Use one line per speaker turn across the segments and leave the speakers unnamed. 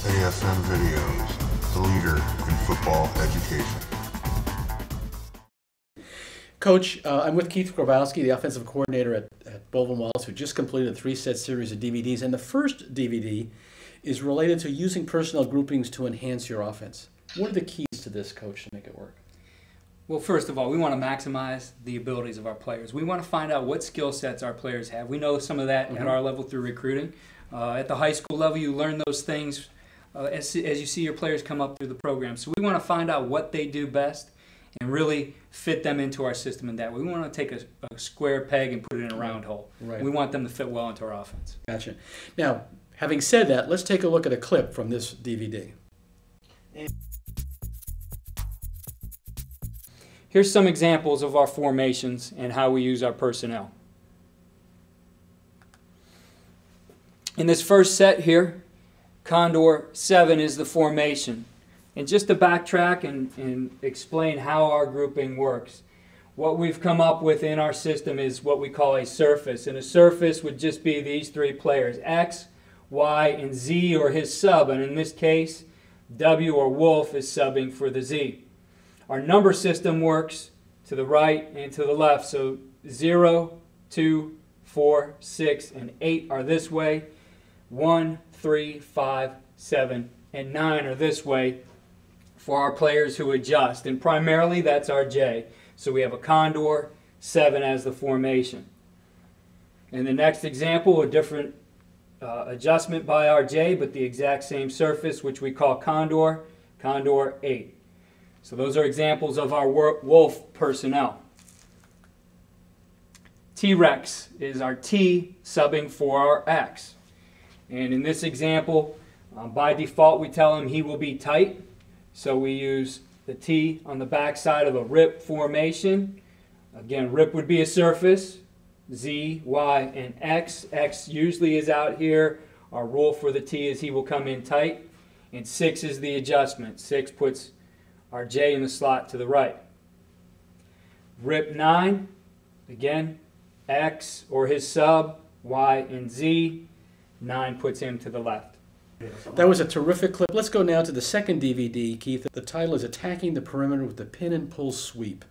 AFM Videos, the leader in football education.
Coach, I'm with Coach Grabowski, the offensive coordinator at Bowling Wallace, who just completed a 3-set series of DVDs. And the first DVD is related to using personnel groupings to enhance your offense. What are the keys to this, Coach, to make it work?
Well, first of all, we want to maximize the abilities of our players. We want to find out what skill sets our players have. We know some of that at our level through recruiting. At the high school level, you learn those things as you see your players come up through the program. So we want to find out what they do best and really fit them into our system in that way. We want to take a square peg and put it in a round hole.
Right.
We want them to fit well into our offense.
Gotcha. Now, having said that, let's take a look at a clip from this DVD.
Here's some examples of our formations and how we use our personnel. In this first set here, Condor 7 is the formation. And just to backtrack and explain how our grouping works, what we've come up with in our system is what we call a surface. And a surface would just be these three players, X, Y, and Z, or his sub. And in this case, W or Wolf is subbing for the Z. Our number system works to the right and to the left. So 0, 2, 4, 6, and 8 are this way. 1, 3, 5, 7, and 9 are this way for our players who adjust. And primarily that's our J. So we have a Condor 7 as the formation. In the next example, a different adjustment by our J, but the exact same surface, which we call Condor 8. So those are examples of our Wolf personnel. T-Rex is our T subbing for our X. And in this example, by default, we tell him he will be tight. So we use the T on the back side of a rip formation. Again, rip would be a surface. Z, Y, and X. X usually is out here. Our rule for the T is he will come in tight. And 6 is the adjustment. 6 puts our J in the slot to the right. Rip 9, again, X or his sub, Y and Z. 9 puts him to the left.
That was a terrific clip. Let's go now to the second DVD, Keith. The title is Attacking the Perimeter with the Pin and Pull Sweep.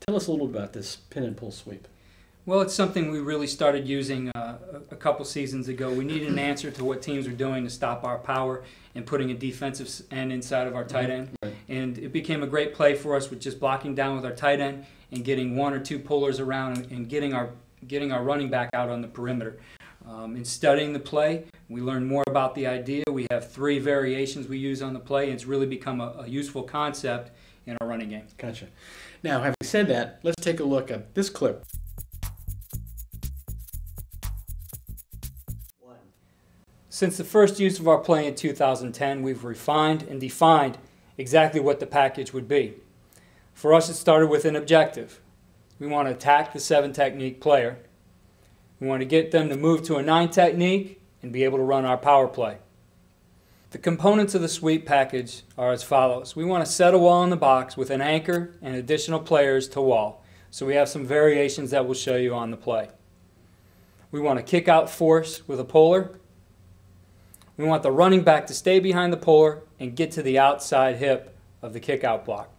Tell us a little about this pin and pull sweep.
Well, it's something we really started using a couple seasons ago. We needed an answer to what teams were doing to stop our power and putting a defensive end inside of our tight end.
Right.
And it became a great play for us with just blocking down with our tight end and getting 1 or 2 pullers around and getting our running back out on the perimeter. In studying the play, we learned more about the idea. We have 3 variations we use on the play, and it's really become a useful concept in our running game.
Gotcha. Now, having said that, let's take a look at this clip.
Since the first use of our play in 2010, we've refined and defined exactly what the package would be. For us, it started with an objective. We want to attack the 7-technique player. We want to get them to move to a 9-technique and be able to run our power play. The components of the sweep package are as follows. We want to set a wall in the box with an anchor and additional players to wall. So we have some variations that we'll show you on the play. We want to kick out force with a puller. We want the running back to stay behind the puller and get to the outside hip of the kick out block.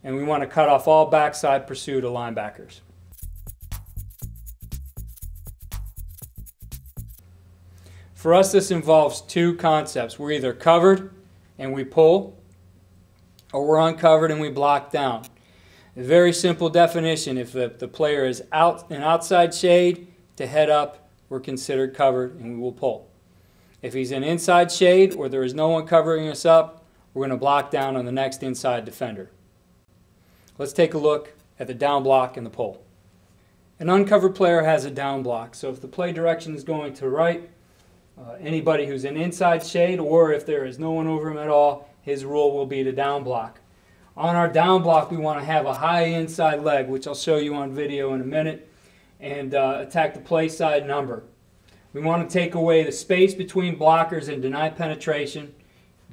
And we want to cut off all backside pursuit of linebackers. For us, this involves 2 concepts. We're either covered and we pull, or we're uncovered and we block down. A very simple definition: if the player is an outside shade to head up, we're considered covered and we will pull. If he's an inside shade or there is no one covering us up, we're going to block down on the next inside defender. Let's take a look at the down block and the pull. An uncovered player has a down block, so if the play direction is going to right, anybody who's an inside shade, or if there is no one over him at all, his rule will be to down block. On our down block, we want to have a high inside leg, which I'll show you on video in a minute, and attack the play side number. We want to take away the space between blockers and deny penetration,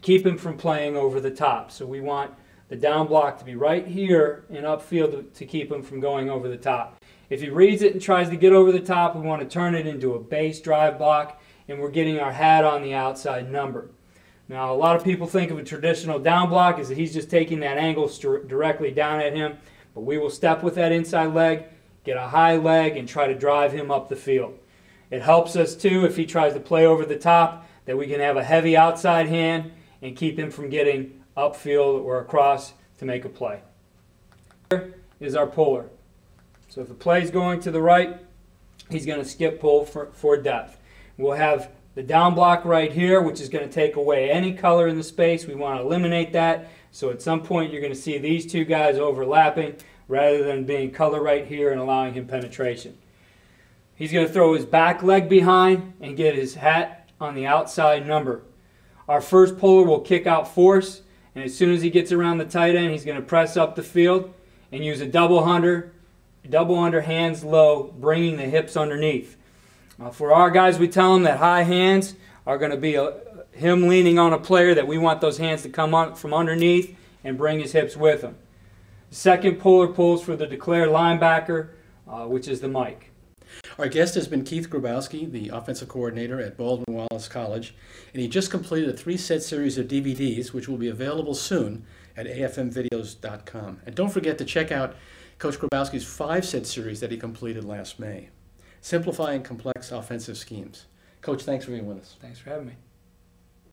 keep him from playing over the top. So we want the down block to be right here and upfield to keep him from going over the top. If he reads it and tries to get over the top, we want to turn it into a base drive block, and we're getting our hat on the outside number. Now, a lot of people think of a traditional down block as that he's just taking that angle directly down at him, but we will step with that inside leg, get a high leg, and try to drive him up the field. It helps us, too, if he tries to play over the top, that we can have a heavy outside hand and keep him from getting upfield or across to make a play. Here is our puller. So if the play is going to the right, he's going to skip pull for depth. We'll have the down block right here, which is going to take away any color in the space. We want to eliminate that. So at some point you're going to see these two guys overlapping rather than being color right here and allowing him penetration. He's going to throw his back leg behind and get his hat on the outside number. Our first puller will kick out force, and as soon as he gets around the tight end, he's going to press up the field and use a double under hands low, bringing the hips underneath. For our guys, we tell them that high hands are going to be him leaning on a player, that we want those hands to come on from underneath and bring his hips with him. The second puller pulls for the declared linebacker, which is the Mike.
Our guest has been Keith Grabowski, the offensive coordinator at Baldwin-Wallace College, and he just completed a 3-set series of DVDs, which will be available soon at afmvideos.com. And don't forget to check out Coach Grabowski's 5-set series that he completed last May, Simplifying Complex Offensive Schemes. Coach, thanks for being with us.
Thanks for having me.